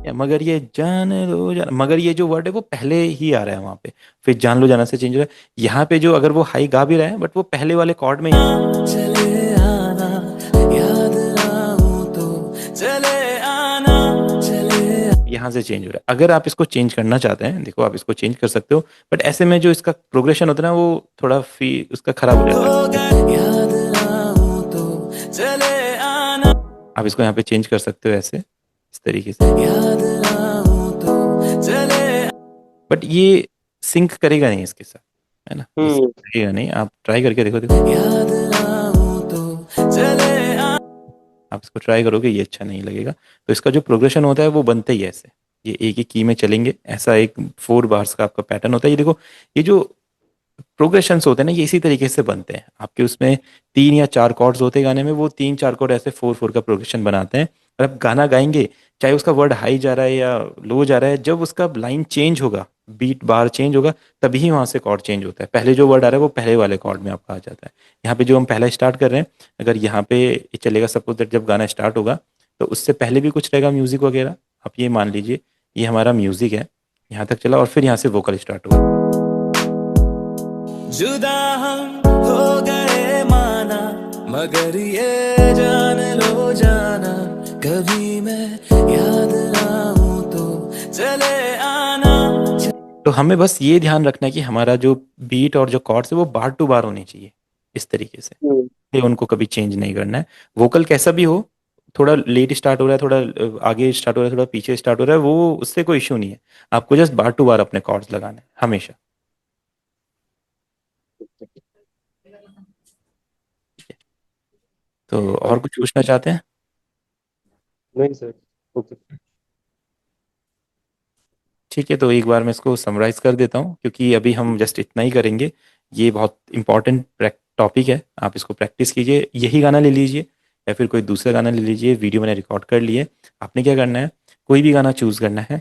या मगर ये जान लो जान, मगर ये जो वर्ड है वो पहले ही आ रहा है वहां पे, फिर जान लो जाना से चेंज हो रहा है। यहाँ पे जो अगर वो हाई गा भी रहा है बट वो पहले वाले कॉर्ड में चले आना, याद आऊं तो चले आना, चले। यहाँ से चेंज हो रहा है। अगर आप इसको चेंज करना चाहते हैं, देखो आप इसको चेंज कर सकते हो, बट ऐसे में जो इसका प्रोग्रेशन होता है ना वो थोड़ा फी उसका खराब हो जाता है। याद आऊं तो चले आना, आप इसको यहाँ पे चेंज कर सकते हो ऐसे, इस तरीके से। याद आऊं तो चले। बट ये सिंक करेगा नहीं इसके साथ, है ना, ये हम्म। sync करेगा नहीं। आप ट्राई करके देखो, देखो याद आऊं तो चले आना, आप इसको ट्राई करोगे ये अच्छा नहीं लगेगा। तो इसका जो प्रोग्रेशन होता है वो बनता ही है ऐसे। ये एक ही की में चलेंगे, ऐसा एक 4 बार्स का आपका पैटर्न होता है। ये देखो, ये जो प्रोग्रेशंस होते हैं ना, ये इसी तरीके से बनते हैं आपके। उसमें 3 या 4 कॉर्ड्स होते हैं गाने में, वो 3 4 कॉर्ड ऐसे 4 4 का प्रोग्रेशन बनाते हैं। और आप गाना गाएंगे, चाहे उसका वर्ड हाई जा रहा है या लो जा रहा है, जब उसका लाइन चेंज होगा, बीट बार चेंज होगा, तभी वहां से कॉर्ड चेंज होता है। पहले जो वर्ड आ रहा है वो पहले वाले कॉर्ड में आपका आ जाता है। यहाँ पे जो हम पहला स्टार्ट कर रहे हैं, अगर यहाँ पे ये चलेगा, सपोज दैट जब गाना स्टार्ट होगा तो उससे पहले भी कुछ रहेगा म्यूजिक वगैरह। आप ये मान लीजिए ये हमारा म्यूजिक है, यहाँ तक चला और फिर यहाँ से वोकल स्टार्ट होगा। जुदा हम हो गए माना, मगर ये जान लो जाना, कभी मैं याद आऊं तो चले आना। तो हमें बस ये ध्यान रखना है कि हमारा जो बीट और जो कॉर्ड्स है वो बार टू बार होने चाहिए, इस तरीके से। ये उनको कभी चेंज नहीं करना है। वोकल कैसा भी हो, थोड़ा लेट स्टार्ट हो रहा है, थोड़ा आगे स्टार्ट हो रहा है, थोड़ा पीछे स्टार्ट हो रहा है, वो उससे कोई इश्यू नहीं है। आपको जस्ट बार टू बार अपने कॉर्ड्स लगाने हैं हमेशा। तो और कुछ पूछना चाहते हैं? नहीं सर। ओके। ठीक है, तो एक बार मैं इसको समराइज कर देता हूँ, क्योंकि अभी हम जस्ट इतना ही करेंगे। ये बहुत इंपॉर्टेंट टॉपिक है, आप इसको प्रैक्टिस कीजिए। यही गाना ले लीजिए या फिर कोई दूसरा गाना ले लीजिए, वीडियो मैंने रिकॉर्ड कर लिए। आपने क्या करना है, कोई भी गाना चूज़ करना है,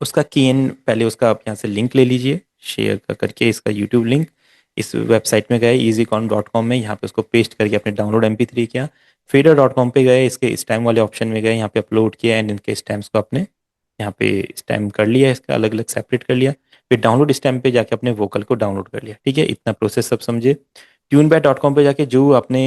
उसका की एन पहले उसका आप यहाँ से लिंक ले लीजिए, शेयर करके इसका यूट्यूब लिंक इस वेबसाइट में गए easycon.com में, यहाँ पे उसको पेस्ट करके अपने डाउनलोड MP3 किया। fader.com पे गए, इसके स्टैम्प वाले ऑप्शन में गए, यहाँ पे अपलोड किया एंड इनके स्टैम्प्स को आपने यहाँ पे स्टैम्प कर लिया, इसका अलग अलग सेपरेट कर लिया। फिर डाउनलोड स्टैम्प पे जाके अपने वोकल को डाउनलोड कर लिया। ठीक है, इतना प्रोसेस सब समझे। tunebat.com पे जाके जो आपने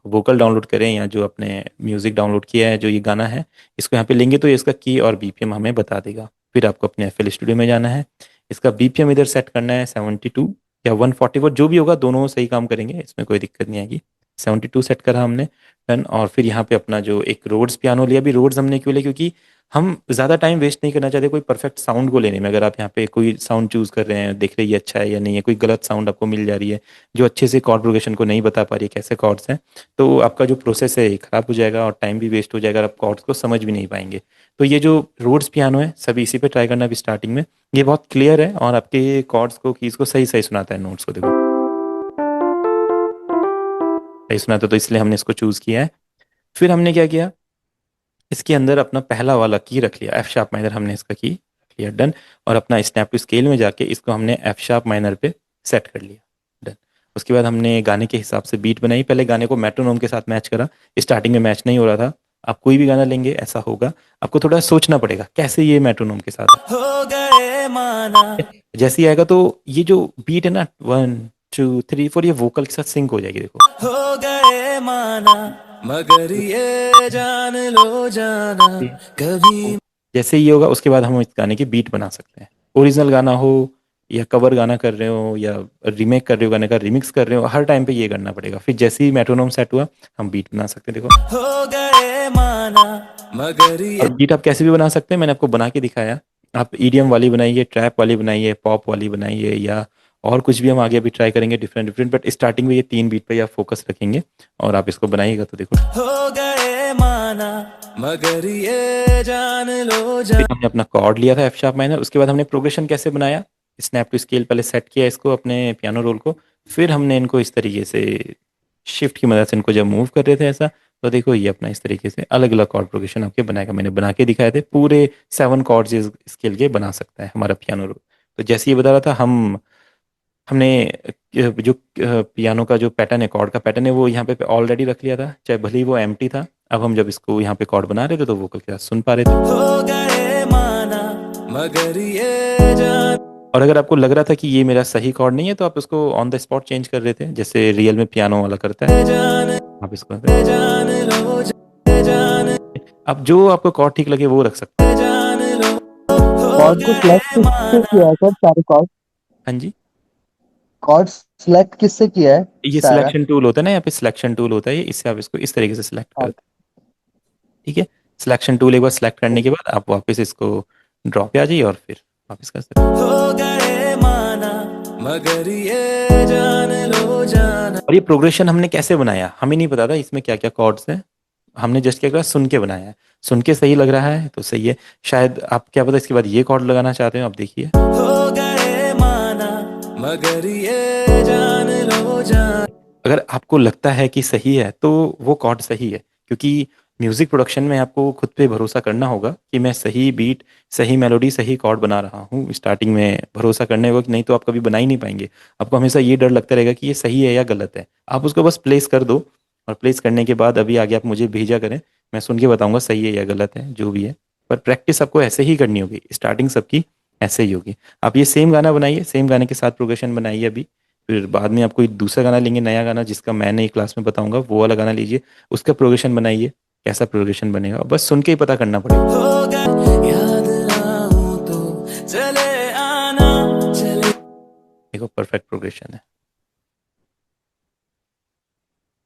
वोकल डाउनलोड करें या जो आपने म्यूजिक डाउनलोड किया है, जो ये गाना है, इसको यहाँ पे लेंगे तो ये इसका की और BPM हमें बता देगा। फिर आपको अपने FL स्टूडियो में जाना है, इसका BPM इधर सेट करना है 72 या 144, जो भी होगा दोनों सही काम करेंगे, इसमें कोई दिक्कत नहीं आएगी। 72 सेट करा हमने, डन। और फिर यहाँ पे अपना जो एक रोड्स पियानो लिया। भी रोड्स हमने क्यों लिया, क्योंकि हम ज़्यादा टाइम वेस्ट नहीं करना चाहते कोई परफेक्ट साउंड को लेने में। अगर आप यहाँ पे कोई साउंड चूज़ कर रहे हैं, देख रहे हैं ये अच्छा है या नहीं है, कोई गलत साउंड आपको मिल जा रही है जो अच्छे से कॉर्ड प्रोग्रेशन को नहीं बता पा रही है कैसे कॉर्ड्स हैं, तो आपका जो प्रोसेस है खराब हो जाएगा और टाइम भी वेस्ट हो जाएगा, आप कॉर्ड्स को समझ भी नहीं पाएंगे। तो ये जो रोड्स पियानो है, सभी इसी पे ट्राई करना अभी स्टार्टिंग में। ये बहुत क्लियर है और आपके कॉर्ड्स को, कीज को सही सही सुनाता है, नोट्स को देखो सही सुनाता है, तो इसलिए हमने इसको चूज़ किया है। फिर हमने क्या किया, इसके अंदर अपना पहला वाला की रख लिया, F♯, हमने इसका की रख लिया, डन। और अपना स्नैप टू स्केल में जाके इसको हमने F♯ पे सेट कर लिया, डन। उसके बाद हमने गाने के हिसाब से बीट बनाई। पहले गाने को मेट्रोनोम के साथ मैच करा, स्टार्टिंग में मैच नहीं हो रहा था। आप कोई भी गाना लेंगे ऐसा होगा, आपको थोड़ा सोचना पड़ेगा कैसे ये मेट्रोनोम के साथ हो गए माना, जैसे ही आएगा तो ये जो बीट है ना 1 2 3 4, ये वोकल के साथ सिंक हो जाएगी। देखो हो गए माना, मगर ये जान लो जाना, कभी जैसे ये होगा, उसके बाद हम इस गाने की बीट बना सकते हैं। ओरिजिनल गाना हो या कवर गाना कर रहे हो या रीमेक कर रहे हो, गाने का रिमिक्स कर रहे हो, हर टाइम पे ये करना पड़ेगा। फिर जैसे ही मेट्रोनोम सेट हुआ, हम बीट बना सकते हैं। देखो हो गए माना, मगर ये और बीट आप कैसे भी बना सकते हैं, मैंने आपको बना के दिखाया। आप EDM वाली बनाइए, ट्रैप वाली बनाइए, पॉप वाली बनाइए, या और कुछ भी हम आगे अभी ट्राई करेंगे डिफरेंट डिफरेंट। बट स्टार्टिंग में ये 3 बीट पे आप फोकस रखेंगे और आप इसको बनाइएगा तो देखो हो गए माना, मगर ये जान लो जाना। हमने अपना कॉर्ड लिया था F♯, उसके बाद हमने प्रोग्रेशन कैसे बनाया, स्नैप टू स्केल पहले सेट किया इसको अपने पियानो रोल को, फिर हमने इनको इस तरीके से शिफ्ट की मदद से इनको जब मूव कर रहे थे ऐसा, तो देखो ये अपना इस तरीके से अलग अलग कॉर्ड प्रोग्रेशन आपके बनाएगा। मैंने बना के दिखाए थे, पूरे 7 कॉर्ड्स इस स्केल के बना सकता है हमारा पियानो रोल। तो जैसे ये बता रहा था, हमने जो पियानो का जो पैटर्न है, कॉर्ड का पैटर्न है, वो यहाँ पे ऑलरेडी रख लिया था, चाहे भले ही वो एम्प्टी था। अब हम जब इसको यहाँ पे कॉर्ड बना रहे थे तो वोकल के साथ सुन पा रहे थे। हो गए माना, मगर ये जान और अगर आपको लग रहा था कि ये मेरा सही कॉर्ड नहीं है, तो आप इसको ऑन द स्पॉट चेंज कर रहे थे, जैसे रियल में पियानो वाला करता है। जान आप इसको जान लो जान आप जो आपको कॉर्ड ठीक लगे वो रख सकते हैं। जान लो। कॉर्ड को सिलेक्ट किससे किया है सर, सारे कॉर्ड? हाँ जी, कॉर्ड सिलेक्ट किससे किया है ये सारा? सिलेक्शन टूल होता है ना, यहाँ पे सिलेक्शन टूल होता है, ये इससे आप इसको इस तरीके से सिलेक्ट करते हैं। ठीक है, सिलेक्शन टूल एक बार सिलेक्ट करने के बाद आप वापस इसको ड्रॉ पे आ जाइए और फिर वापस कर सकते हैं। हो गए माना, मगर ये जान लो जाना। और ये प्रोग्रेशन हमने कैसे बनाया, हमें नहीं पता था इसमें क्या क्या कॉर्ड्स हैं। हमने जस्ट क्या करा, सुन के बनाया है। सुन के सही लग रहा है तो सही है। शायद आप, क्या पता इसके बाद ये कॉर्ड लगाना चाहते हो, आप देखिए। हो गए माना मगर ये जान लो जान। अगर आपको लगता है कि सही है तो वो कॉर्ड सही है, क्योंकि म्यूजिक प्रोडक्शन में आपको खुद पे भरोसा करना होगा कि मैं सही बीट, सही मेलोडी, सही कॉर्ड बना रहा हूँ। स्टार्टिंग में भरोसा करने होगा, कि नहीं तो आप कभी बना ही नहीं पाएंगे। आपको हमेशा ये डर लगता रहेगा कि ये सही है या गलत है। आप उसको बस प्लेस कर दो, और प्लेस करने के बाद अभी आगे आप मुझे भेजा करें, मैं सुन के बताऊंगा सही है या गलत है, जो भी है। पर प्रैक्टिस आपको ऐसे ही करनी होगी, स्टार्टिंग सबकी ऐसे ही होगी। आप ये सेम गाना बनाइए, सेम गाने के साथ प्रोग्रेशन बनाइए अभी। फिर बाद में आप कोई दूसरा गाना लेंगे, नया गाना, जिसका मैं नई क्लास में बताऊंगा, वो वाला गाना लीजिए, उसका प्रोग्रेशन बनाइए। कैसा प्रोग्रेशन बनेगा बस सुन के ही पता करना पड़ेगा। हो गए याद आऊं तो चले आना चले। देखो परफेक्ट प्रोग्रेशन है।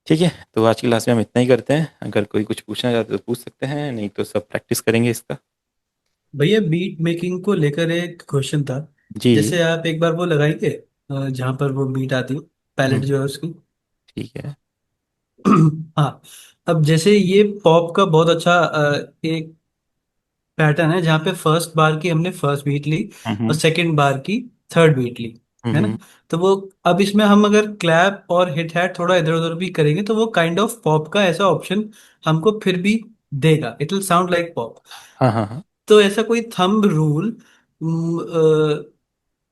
ठीक है, तो आज की क्लास में हम इतना ही करते हैं। अगर कोई कुछ पूछना चाहते तो पूछ सकते हैं, नहीं तो सब प्रैक्टिस करेंगे इसका। भैया बीट मेकिंग को लेकर एक क्वेश्चन था। जी जी। जैसे आप एक बार वो लगाएंगे जहाँ पर वो बीट आती है, पैलेट हम्म, जो है उसकी। ठीक है। हाँ। अब जैसे ये पॉप का बहुत अच्छा एक पैटर्न है, जहाँ पे फर्स्ट बार की हमने फर्स्ट बीट ली और हम्म सेकंड बार की थर्ड बीट ली, है ना। हम्म तो वो, अब इसमें हम अगर क्लैप और हिट हैट थोड़ा इधर उधर भी करेंगे तो वो काइंड ऑफ पॉप का ऐसा ऑप्शन हमको फिर भी देगा, it will sound like pop. हाँ हाँ हाँ। तो ऐसा कोई थंब रूल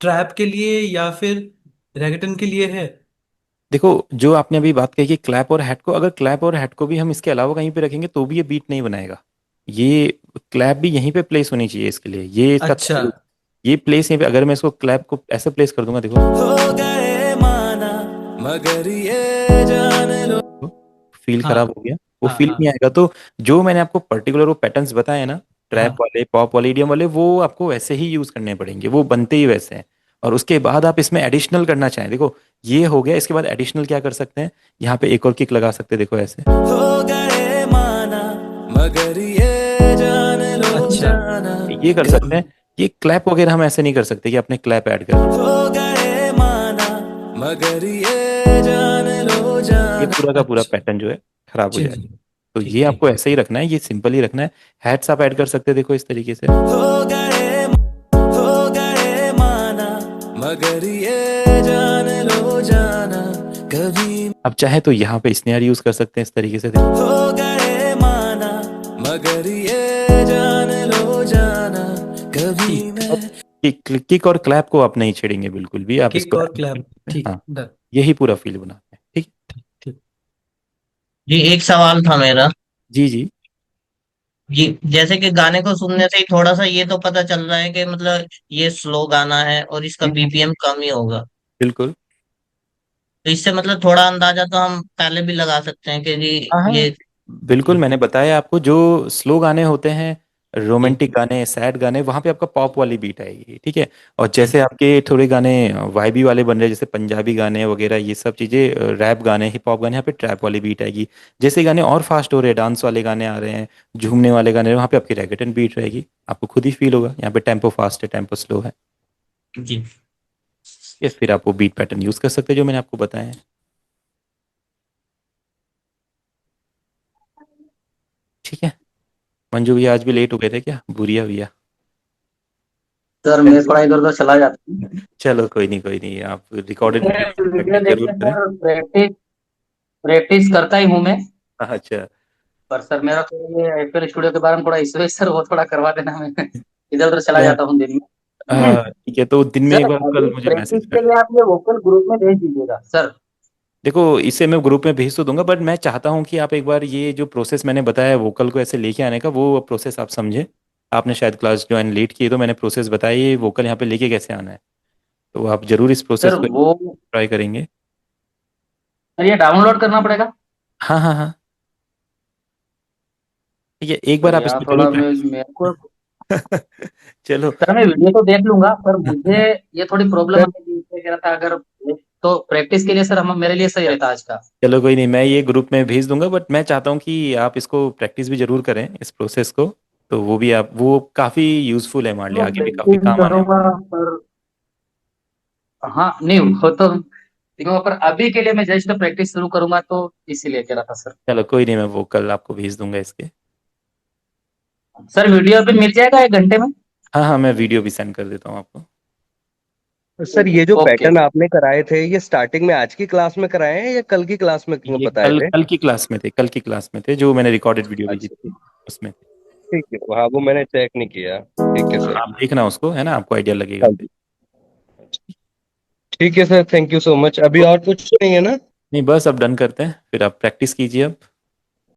ट्रैप के लिए या फिर रैगटन के लिए है? देखो, जो आपने अभी बात कही कि क्लैप और हैट को, अगर क्लैप और हैट को भी हम इसके अलावा कहीं पे रखेंगे तो भी ये बीट नहीं बनाएगा। ये क्लैप भी यहीं पे प्लेस होनी चाहिए इसके लिए, ये इसका अच्छा। ये प्लेस यहीं पे। अगर मैं इसको क्लैप को ऐसे प्लेस कर दूंगा, देखो, हो गए माना मगर ये जान लो। फील खराब हाँ हो गया, वो हाँ फील हाँ। नहीं आएगा। तो जो मैंने आपको पर्टिकुलर वो पैटर्न्स बताए ना, ट्रैप हाँ वाले, पॉप वाले, ईडीएम वाले, वो आपको वैसे ही यूज करने पड़ेंगे, वो बनते ही वैसे हैं। और उसके बाद आप इसमें एडिशनल करना चाहें, देखो ये हो गया, इसके बाद एडिशनल क्या कर सकते हैं, यहाँ पे एक और किक लगा सकते हैं, देखो ऐसे। हो गए माना मगर ये जान लो अच्छा। जाना। ये कर सकते हैं। ये क्लैप वगैरह हम ऐसे नहीं कर सकते कि आपने क्लैप ऐड कर दिया। हो गए माना मगर ये जान लो ये जाना। पूरा का पूरा अच्छा। पैटर्न जो है खराब हो चलिए। जाएगा। तो ये ठीक ठीक। आपको ऐसे ही रखना है, ये सिंपल ही रखना है। हैट्स आप ऐड कर सकते हैं, देखो इस तरीके से। हो गए माना मगर ये जान लो जाना कभी। अब चाहे तो यहाँ पे स्नेयर यूज कर सकते हैं इस तरीके से, देखो। हो गए माना मगर ये जान लो जाना कभी ठीक। मैं। किक और क्लैप को आप नहीं छेड़ेंगे बिल्कुल भी, आप किक इसको और add कर क्लैप, सकते हैं। ठीक, हाँ, डन। यही पूरा फील बनाते हैं, ठीक। ठीक। जी एक सवाल था मेरा। जी जी। जी, जैसे कि गाने को सुनने से ही थोड़ा सा ये तो पता चल रहा है कि मतलब ये स्लो गाना है और इसका हम्म, बीपीएम कम ही होगा। बिल्कुल। तो इससे मतलब थोड़ा अंदाजा तो हम पहले भी लगा सकते हैं कि जी हाँ हाँ, ये। बिल्कुल। जी मैंने बताया आपको, जो स्लो गाने होते हैं, जी रोमांटिक गाने, सैड गाने, वहां पे आपका पॉप वाली बीट आएगी, ठीक है। और जी जैसे आपके थोड़े गाने वाइबी वाले बन रहे हैं, जैसे पंजाबी गाने वगैरह, ये सब चीजें, रैप गाने, हिप हॉप गाने, यहाँ पे ट्रैप वाली बीट आएगी। जैसे गाने और फास्ट हो रहे हैं, डांस वाले गाने आ रहे हैं, झूमने वाले गाने, वहाँ पे आपकी रैगेटन बीट रहेगी। आपको खुद ही फील होगा यहाँ पे टेम्पो फास्ट है, टेम्पो स्लो है। जी। ये फिर आप वो बीट पैटर्न यूज कर सकते हैं जो मैंने आपको बताया है। ठीक है। मंजू भैया आज भी लेट हो गए थे क्या, बुरिया भैया? सर मैं थोड़ा इधर उधर चला जाता हूँ। चलो कोई नहीं, कोई नहीं, आप रिकॉर्डेड मैं वीडियो वीडियो प्रैक्टिस जरूर देखते करें। सर प्रैक्टिस प्रैक्टिस करता ही हूँ मैं। अच्छा। पर सर मेरा थोड़ा ये एफएल स्टूडियो के बारे में थोड़ा इशू है सर, वो थोड़ा करवा देना। मैं इधर उधर चला मैं जाता हूँ दिन में। ठीक है, तो दिन में सर एक बार कल अभी मुझे प्रैक्टिस मैसेज कर के लिए देना। आप ये वोकल ग्रुप में भेज दीजिएगा सर। देखो, इसे मैं ग्रुप में भेज तो दूंगा, बट मैं चाहता हूँ कि आप एक बार ये जो प्रोसेस मैंने बताया वोकल को ऐसे लेके आने का, वो प्रोसेस आप समझें। आपने शायद क्लास ज्वाइन लेट की है, तो मैंने प्रोसेस बताया, ये वोकल यहाँ पे लेके कैसे आना है। तो आप जरूर इस सर प्रोसेस को वो ट्राई करेंगे। सर ये डाउनलोड करना पड़ेगा। हाँ हाँ हाँ, ठीक है, एक बार सर आप यहाँ इसमें जरूर थोड़ा प्रैक्टिस। मेरे को चलो। सर मैं वीडियो तो देख लूंगा, पर मुझे ये थोड़ी प्रॉब्लम आती है, इसलिए कह रहा था अगर तो प्रैक्टिस के लिए सर हम मेरे लिए सही रहता आज का। चलो कोई नहीं, मैं ये ग्रुप में भेज दूंगा, बट मैं चाहता हूँ कि आप इसको प्रैक्टिस भी जरूर करें, इस प्रोसेस को। तो वो भी, आप वो काफ़ी यूजफुल है हमारे लिए, तो आगे भी काफ़ी प्रैक्टिस काम आने वाला करूंगा पर हाँ नहीं, वो तो ठीक है, पर अभी के लिए मैं जस्ट प्रैक्टिस शुरू करूंगा, तो इसीलिए कह रहा था सर। चलो कोई नहीं, मैं वो कल आपको भेज दूंगा इसके। सर वीडियो भी मिल जाएगा 1 घंटे में? हाँ हाँ, मैं वीडियो भी सेंड कर देता हूँ आपको। सर ये जो ओके। पैटर्न आपने कराए थे, ये स्टार्टिंग में आज की क्लास में कराए हैं या कल की क्लास में ये बताए कल थे? कल की क्लास में थे, कल की क्लास में थे, जो मैंने रिकॉर्डेड वीडियो भेजी अच्छा, थी उसमें थे। ठीक है, हाँ वो मैंने चेक नहीं किया। ठीक है सर। आप देखना उसको, है ना, आपको आइडिया लगेगा हाँ फिर। जी, ठीक है sir, thank you so much. अभी और कुछ नहीं है ना? नहीं बस अब डन करते हैं, फिर आप प्रैक्टिस कीजिए अब।